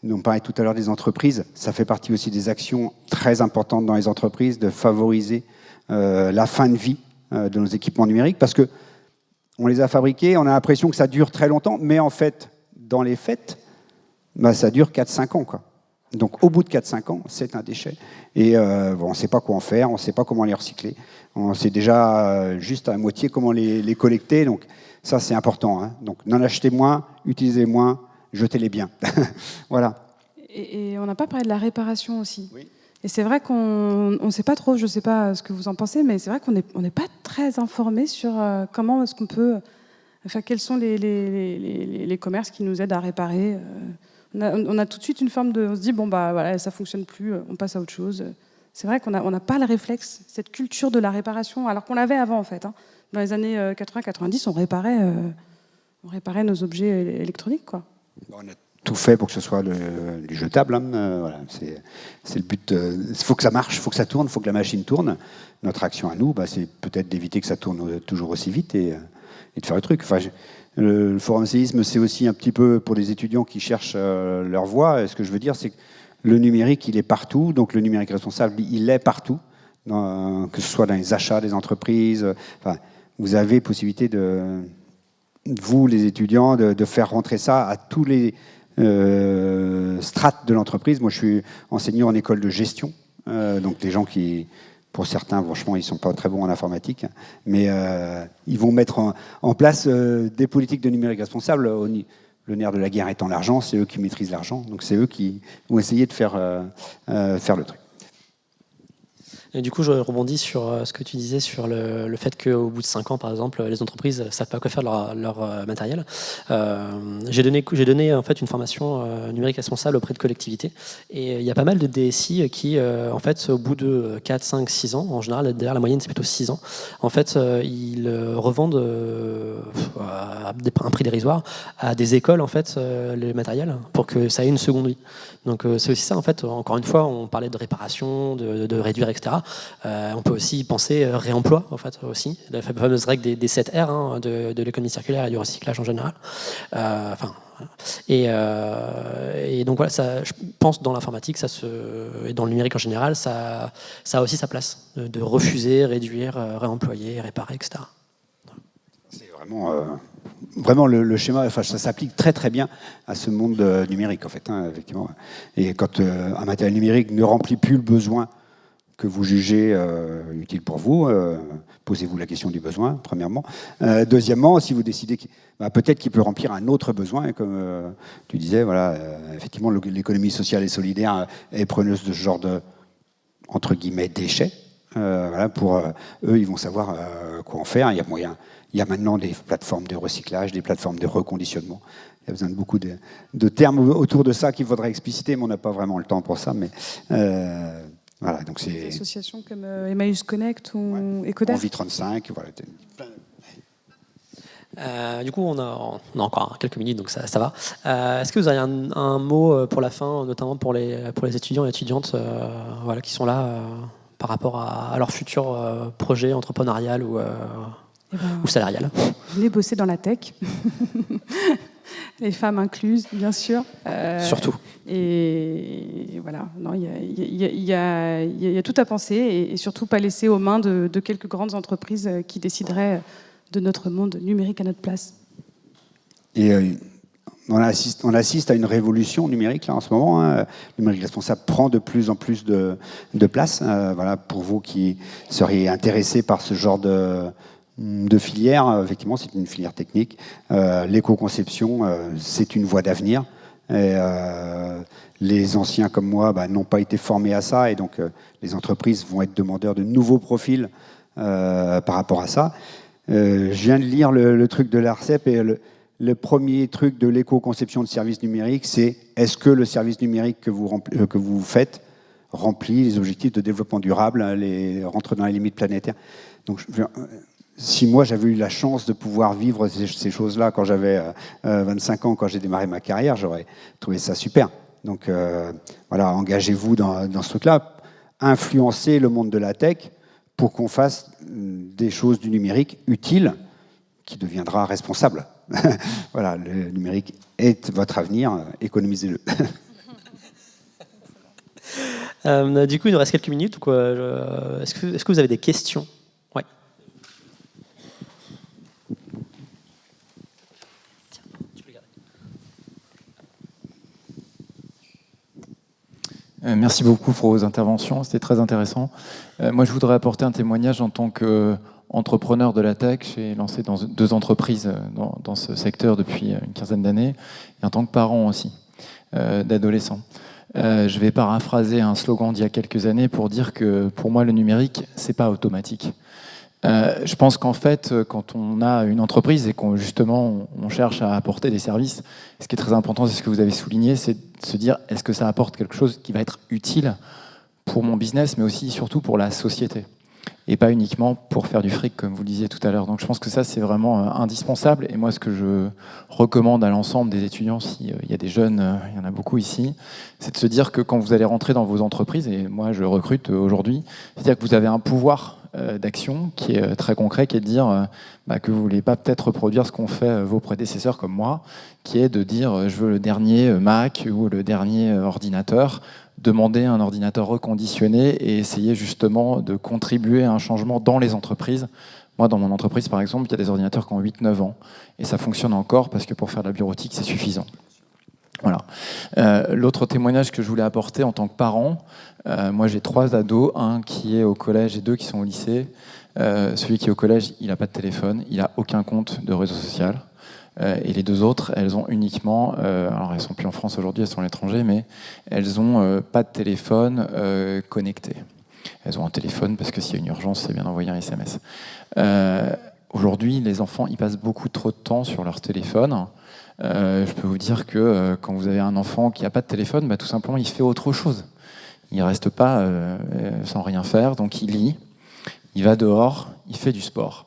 On parlait tout à l'heure des entreprises. Ça fait partie aussi des actions très importantes dans les entreprises, de favoriser la fin de vie de nos équipements numériques, parce qu'on les a fabriqués, on a l'impression que ça dure très longtemps, mais en fait, dans les faits, ça dure 4-5 ans, quoi. Donc au bout de 4-5 ans, c'est un déchet. Et on ne sait pas quoi en faire, on ne sait pas comment les recycler. On sait déjà juste à moitié comment les collecter. Donc ça, c'est important, hein. Donc n'en achetez moins, utilisez moins, jetez-les bien. Voilà. Et on n'a pas parlé de la réparation aussi. Oui. Et c'est vrai qu'on ne sait pas trop, je ne sais pas ce que vous en pensez, mais c'est vrai qu'on n'est pas très informé sur comment est-ce qu'on peut... Enfin, quels sont les commerces qui nous aident à réparer On a tout de suite une forme de... On se dit, bon, bah voilà, ça ne fonctionne plus, on passe à autre chose. C'est vrai qu'on n'a pas le réflexe, cette culture de la réparation, alors qu'on l'avait avant, en fait. Hein. Dans les années 80-90, on réparait nos objets électroniques, quoi. On a tout fait pour que ce soit du jetable. Hein. Voilà, c'est le but. Il faut que ça marche, il faut que ça tourne, il faut que la machine tourne. Notre action à nous, c'est peut-être d'éviter que ça tourne toujours aussi vite et de faire le truc. Enfin, le forum séisme, c'est aussi un petit peu pour les étudiants qui cherchent leur voie. Et ce que je veux dire, c'est que le numérique, il est partout. Donc le numérique responsable, il est partout, que ce soit dans les achats des entreprises. Enfin, vous avez possibilité vous, les étudiants, de faire rentrer ça à tous les strates de l'entreprise. Moi, je suis enseignant en école de gestion. Donc les gens qui... Pour certains, franchement, ils ne sont pas très bons en informatique, mais ils vont mettre en place des politiques de numérique responsable. Le nerf de la guerre étant l'argent, c'est eux qui maîtrisent l'argent, donc c'est eux qui vont essayer de faire le truc. Et du coup, je rebondis sur ce que tu disais sur le fait qu'au bout de 5 ans, par exemple, les entreprises ne savent pas quoi faire de leur matériel. J'ai donné en fait une formation numérique responsable auprès de collectivités. Et il y a pas mal de DSI qui, en fait, au bout de 4, 5, 6 ans, en général, d'ailleurs, la moyenne, c'est plutôt 6 ans, en fait, ils revendent à un prix dérisoire à des écoles, en fait, les matériels, pour que ça ait une seconde vie. Donc, c'est aussi ça, en fait. Encore une fois, on parlait de réparation, de réduire, etc. On peut aussi penser réemploi, en fait, aussi. La fameuse règle des 7 R, hein, de l'économie circulaire et du recyclage en général. Et donc voilà, ça, je pense dans l'informatique et dans le numérique en général, ça a aussi sa place de refuser, réduire, réemployer, réparer, etc. C'est vraiment le schéma. Enfin, ça s'applique très très bien à ce monde numérique, en fait, hein, effectivement. Et quand un matériel numérique ne remplit plus le besoin que vous jugez utile pour vous, posez-vous la question du besoin, premièrement. Deuxièmement, si vous décidez peut-être qu'il peut remplir un autre besoin, et comme tu disais, voilà, effectivement, l'économie sociale et solidaire est preneuse de ce genre de, entre guillemets, déchets. Voilà, pour eux, ils vont savoir quoi en faire. Il y a maintenant des plateformes de recyclage, des plateformes de reconditionnement. Il y a besoin de beaucoup de termes autour de ça qu'il faudrait expliciter, mais on n'a pas vraiment le temps pour ça. Mais voilà, donc c'est des associations comme Emmaüs Connect ou Ecoder. Envie 35, voilà. Du coup, on a encore quelques minutes, donc ça va. Est-ce que vous avez un mot pour la fin, notamment pour les étudiants et étudiantes voilà, qui sont là par rapport à leur futur projet entrepreneurial ou salarial? Venez bosser dans la tech. Les femmes incluses, bien sûr. Surtout. Et voilà, il y a tout à penser et surtout pas laisser aux mains de quelques grandes entreprises qui décideraient de notre monde numérique à notre place. Et on assiste à une révolution numérique là, en ce moment. Hein. Le numérique responsable prend de plus en plus de place. Voilà, pour vous qui seriez intéressés par ce genre de filière, effectivement, c'est une filière technique. L'éco-conception, c'est une voie d'avenir. Et, les anciens comme moi n'ont pas été formés à ça, et donc les entreprises vont être demandeurs de nouveaux profils par rapport à ça. Je viens de lire le truc de l'ARCEP, et le premier truc de l'éco-conception de services numériques, c'est est-ce que le service numérique que vous faites remplit les objectifs de développement durable, rentre dans les limites planétaires. Donc, si moi j'avais eu la chance de pouvoir vivre ces choses-là quand j'avais 25 ans, quand j'ai démarré ma carrière, j'aurais trouvé ça super. Donc voilà, engagez-vous dans ce truc-là, influencez le monde de la tech pour qu'on fasse des choses du numérique utiles qui deviendra responsable. Voilà, le numérique est votre avenir, économisez-le. Du coup, il nous reste quelques minutes. Est-ce que vous avez des questions? Oui. Merci beaucoup pour vos interventions, c'était très intéressant. Moi, je voudrais apporter un témoignage en tant qu'entrepreneur de la tech. J'ai lancé dans 2 entreprises dans ce secteur depuis une quinzaine d'années, et en tant que parent aussi, d'adolescents. Je vais paraphraser un slogan d'il y a quelques années pour dire que pour moi, le numérique, c'est pas automatique. Je pense qu'en fait, quand on a une entreprise et qu'on justement on cherche à apporter des services, ce qui est très important, c'est ce que vous avez souligné, c'est de se dire est-ce que ça apporte quelque chose qui va être utile pour mon business, mais aussi surtout pour la société, et pas uniquement pour faire du fric, comme vous le disiez tout à l'heure. Donc je pense que ça, c'est vraiment indispensable. Et moi, ce que je recommande à l'ensemble des étudiants, s'il y a des jeunes, il y en a beaucoup ici, c'est de se dire que quand vous allez rentrer dans vos entreprises, et moi je recrute aujourd'hui, c'est-à-dire que vous avez un pouvoir d'action qui est très concret, qui est de dire que vous ne voulez pas peut-être reproduire ce qu'ont fait vos prédécesseurs comme moi, qui est de dire je veux le dernier Mac ou le dernier ordinateur, demander un ordinateur reconditionné et essayer justement de contribuer à un changement dans les entreprises. Moi, dans mon entreprise, par exemple, il y a des ordinateurs qui ont 8-9 ans et ça fonctionne encore parce que pour faire de la bureautique, c'est suffisant. Voilà. L'autre témoignage que je voulais apporter en tant que parent, moi j'ai 3 ados, un qui est au collège et 2 qui sont au lycée. Celui qui est au collège, il n'a pas de téléphone, il n'a aucun compte de réseau social. Et les 2 autres, elles ont uniquement, alors elles sont plus en France aujourd'hui, elles sont à l'étranger, mais elles ont pas de téléphone connecté. Elles ont un téléphone parce que s'il y a une urgence, c'est bien d'envoyer un SMS. Aujourd'hui, les enfants, ils passent beaucoup trop de temps sur leur téléphone. Je peux vous dire que quand vous avez un enfant qui n'a pas de téléphone, tout simplement, il fait autre chose. Il ne reste pas sans rien faire, donc il lit, il va dehors, il fait du sport.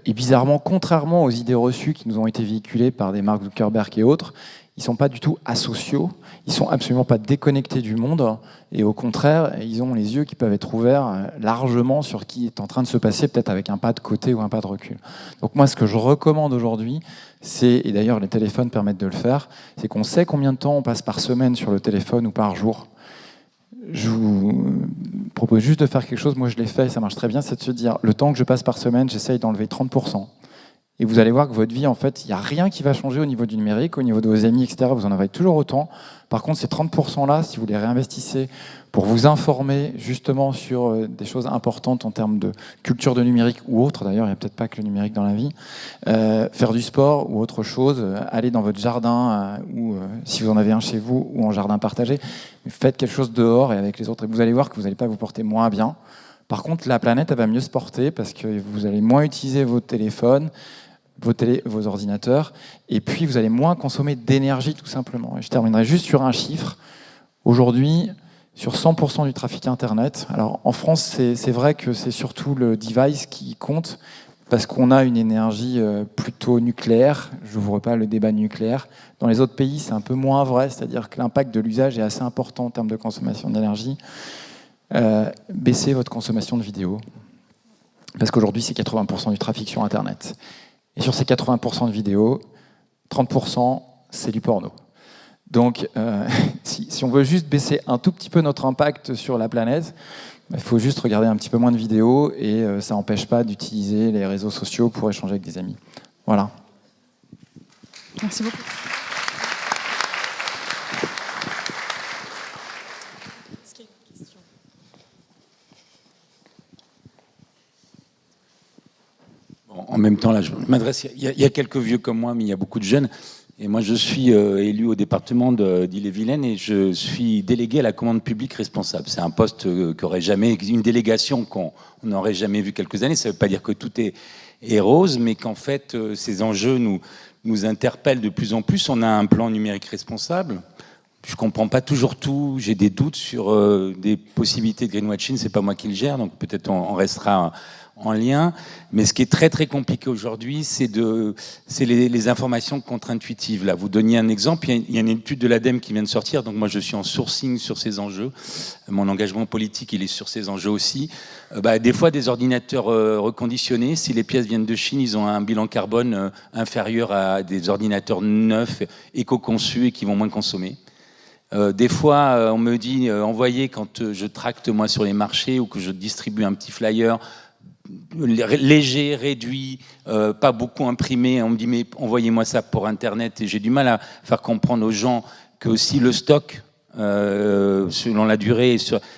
Et bizarrement, contrairement aux idées reçues qui nous ont été véhiculées par des Mark Zuckerberg et autres, ils ne sont pas du tout asociaux, ils ne sont absolument pas déconnectés du monde, et au contraire, ils ont les yeux qui peuvent être ouverts largement sur ce qui est en train de se passer, peut-être avec un pas de côté ou un pas de recul. Donc moi, ce que je recommande aujourd'hui, c'est, et d'ailleurs les téléphones permettent de le faire, c'est qu'on sait combien de temps on passe par semaine sur le téléphone ou par jour. Je vous propose juste de faire quelque chose, moi je l'ai fait et ça marche très bien, c'est de se dire, le temps que je passe par semaine, j'essaye d'enlever 30%. Et vous allez voir que votre vie, en fait, il n'y a rien qui va changer au niveau du numérique, au niveau de vos amis, etc. Vous en avez toujours autant. Par contre, ces 30%-là, si vous les réinvestissez pour vous informer justement sur des choses importantes en termes de culture de numérique ou autre, d'ailleurs, il n'y a peut-être pas que le numérique dans la vie, faire du sport ou autre chose, aller dans votre jardin, ou si vous en avez un chez vous, ou en jardin partagé, faites quelque chose dehors et avec les autres. Et vous allez voir que vous n'allez pas vous porter moins bien. Par contre, la planète, elle va mieux se porter parce que vous allez moins utiliser vos téléphones, vos ordinateurs, et puis vous allez moins consommer d'énergie tout simplement. Et je terminerai juste sur un chiffre. Aujourd'hui, sur 100% du trafic Internet, alors en France, c'est vrai que c'est surtout le device qui compte, parce qu'on a une énergie plutôt nucléaire. Je n'ouvre pas le débat nucléaire. Dans les autres pays, c'est un peu moins vrai, c'est-à-dire que l'impact de l'usage est assez important en termes de consommation d'énergie. Baissez votre consommation de vidéos, parce qu'aujourd'hui, c'est 80% du trafic sur Internet. Et sur ces 80% de vidéos, 30%, c'est du porno. Donc, si on veut juste baisser un tout petit peu notre impact sur la planète, il faut juste regarder un petit peu moins de vidéos et ça n'empêche pas d'utiliser les réseaux sociaux pour échanger avec des amis. Voilà. Merci beaucoup. En même temps, là, je m'adresse. Il y a quelques vieux comme moi, mais il y a beaucoup de jeunes. Et moi, je suis élu au département d'Ille-et-Vilaine et je suis délégué à la commande publique responsable. C'est un poste qu'aurait jamais, une délégation qu'on n'aurait jamais vu quelques années. Ça ne veut pas dire que tout est rose, mais qu'en fait, ces enjeux nous interpellent de plus en plus. On a un plan numérique responsable. Je comprends pas toujours tout. J'ai des doutes sur des possibilités de greenwashing. C'est pas moi qui le gère, donc peut-être on restera en lien. Mais ce qui est très très compliqué aujourd'hui, c'est les informations contre-intuitives. Là, vous donniez un exemple. Il y a une étude de l'ADEME qui vient de sortir. Donc moi, je suis en sourcing sur ces enjeux. Mon engagement politique, il est sur ces enjeux aussi. Des fois, des ordinateurs reconditionnés, si les pièces viennent de Chine, ils ont un bilan carbone inférieur à des ordinateurs neufs, éco-conçus et qui vont moins consommer. Des fois, on me dit envoyez quand je tracte moi sur les marchés ou que je distribue un petit flyer léger, réduit, pas beaucoup imprimé. On me dit mais envoyez-moi ça pour Internet, et j'ai du mal à faire comprendre aux gens que aussi le stock, selon la durée,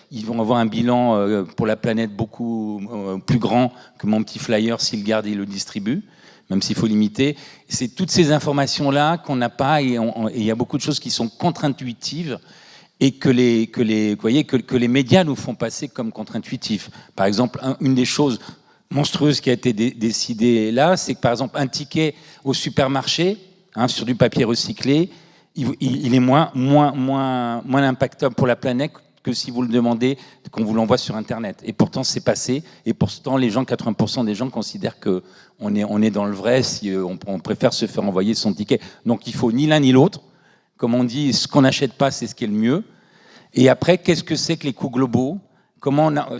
ils vont avoir un bilan pour la planète beaucoup plus grand que mon petit flyer s'ils le gardent et le distribuent, même s'il faut limiter. C'est toutes ces informations-là qu'on n'a pas, et il y a beaucoup de choses qui sont contre-intuitives et que les médias nous font passer comme contre-intuitives. Par exemple, une des choses, monstrueuse qui a été décidée là, c'est que par exemple un ticket au supermarché, sur du papier recyclé, il est moins impactable pour la planète que si vous le demandez, qu'on vous l'envoie sur Internet. Et pourtant, c'est passé. Et pourtant, 80% des gens considèrent qu'on est dans le vrai si on préfère se faire envoyer son ticket. Donc, il faut ni l'un ni l'autre. Comme on dit, ce qu'on n'achète pas, c'est ce qui est le mieux. Et après, qu'est-ce que c'est que les coûts globaux ?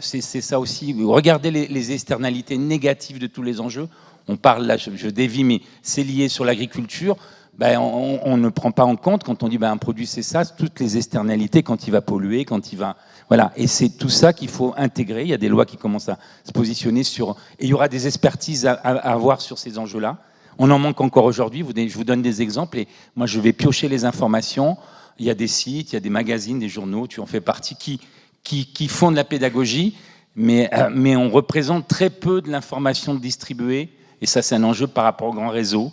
C'est ça aussi. Regardez les externalités négatives de tous les enjeux. On parle, là, je dévie, mais c'est lié sur l'agriculture. On ne prend pas en compte, quand on dit un produit c'est ça, toutes les externalités, quand il va polluer, quand il va... Voilà, et c'est tout ça qu'il faut intégrer. Il y a des lois qui commencent à se positionner sur... Et il y aura des expertises à avoir sur ces enjeux-là. On en manque encore aujourd'hui. Je vous donne des exemples et moi je vais piocher les informations. Il y a des sites, il y a des magazines, des journaux, tu en fais partie, qui font de la pédagogie, mais on représente très peu de l'information distribuée. Et ça, c'est un enjeu par rapport aux grands réseaux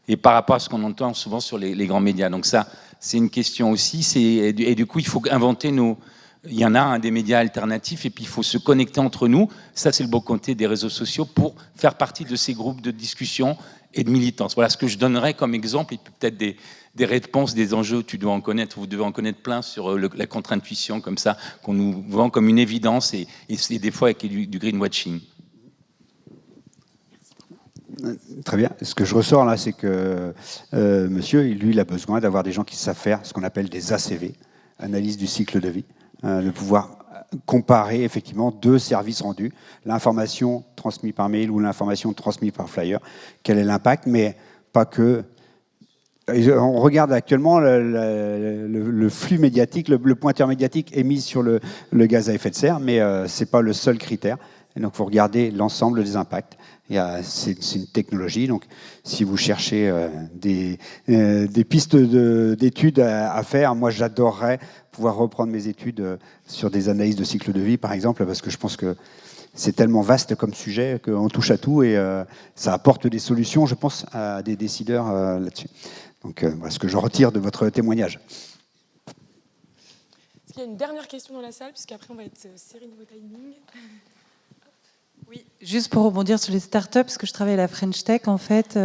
et par rapport à ce qu'on entend souvent sur les grands médias. Donc ça, c'est une question aussi. Et du coup, il faut inventer Il y en a des médias alternatifs et puis il faut se connecter entre nous. Ça, c'est le beau côté des réseaux sociaux pour faire partie de ces groupes de discussion et de militance. Voilà ce que je donnerais comme exemple et peut-être des réponses, des enjeux. Vous devez en connaître plein sur la contre-intuition comme ça, qu'on nous vend comme une évidence et c'est des fois avec du greenwashing. Très bien. Ce que je ressors là, c'est que monsieur, lui, il a besoin d'avoir des gens qui savent faire ce qu'on appelle des ACV, analyse du cycle de vie, de pouvoir comparer effectivement deux services rendus, l'information transmise par mail ou l'information transmise par flyer, quel est l'impact, mais pas que. On regarde actuellement le flux médiatique, le pointeur médiatique est mis sur le gaz à effet de serre, mais ce n'est pas le seul critère. Et donc, il faut regarder l'ensemble des impacts. C'est une technologie. Donc, si vous cherchez des pistes d'études à faire, moi, j'adorerais pouvoir reprendre mes études sur des analyses de cycle de vie, par exemple, parce que je pense que c'est tellement vaste comme sujet qu'on touche à tout et ça apporte des solutions, je pense, à des décideurs là-dessus. Donc, voilà ce que je retire de votre témoignage. Est-ce qu'il y a une dernière question dans la salle, puisqu'après, on va être serré niveau timing. Oui, juste pour rebondir sur les startups, parce que je travaille à la French Tech, en fait,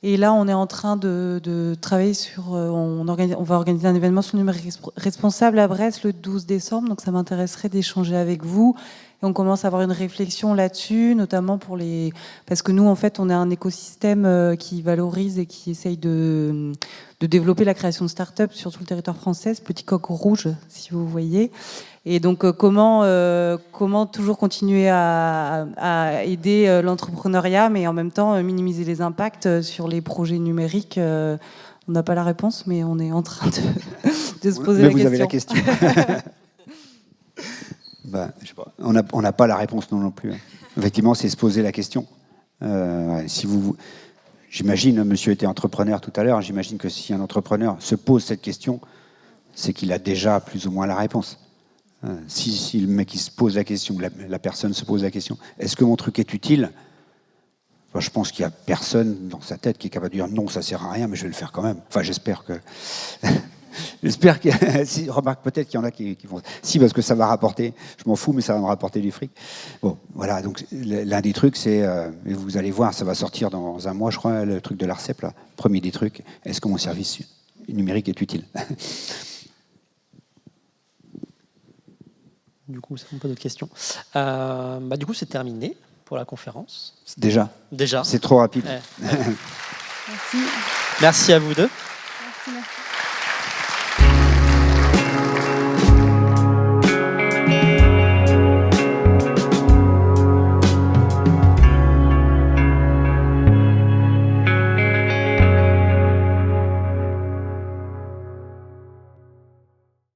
et là, on est en train de travailler sur... on va organiser un événement sur le numérique responsable à Brest le 12 décembre, donc ça m'intéresserait d'échanger avec vous. Et on commence à avoir une réflexion là-dessus, notamment pour les... Parce que nous, en fait, on a un écosystème qui valorise et qui essaye de développer la création de start-up sur tout le territoire français, ce petit coq rouge, si vous voyez. Et donc, comment toujours continuer à aider l'entrepreneuriat, mais en même temps minimiser les impacts sur les projets numériques. On n'a pas la réponse, mais on est en train de se poser la question. Mais vous avez la question. Je sais pas. On n'a pas la réponse non plus. Effectivement, c'est se poser la question. J'imagine, monsieur était entrepreneur tout à l'heure, j'imagine que si un entrepreneur se pose cette question, c'est qu'il a déjà plus ou moins la réponse. Si le mec il se pose la question, la personne se pose la question, est-ce que mon truc est utile ? Je pense qu'il n'y a personne dans sa tête qui est capable de dire non, ça ne sert à rien, mais je vais le faire quand même. Enfin, j'espère que... J'espère que... remarque, peut-être qu'il y en a qui vont... Si, parce que ça va rapporter, je m'en fous, mais ça va me rapporter du fric. Bon, voilà, donc l'un des trucs, c'est... vous allez voir, ça va sortir dans un mois, je crois, le truc de l'ARCEP, là. Premier des trucs, est-ce que mon service numérique est utile ? Du coup, ça ne pas d'autres questions. Du coup, c'est terminé pour la conférence. Déjà. Déjà. C'est trop rapide. Merci. Merci à vous deux.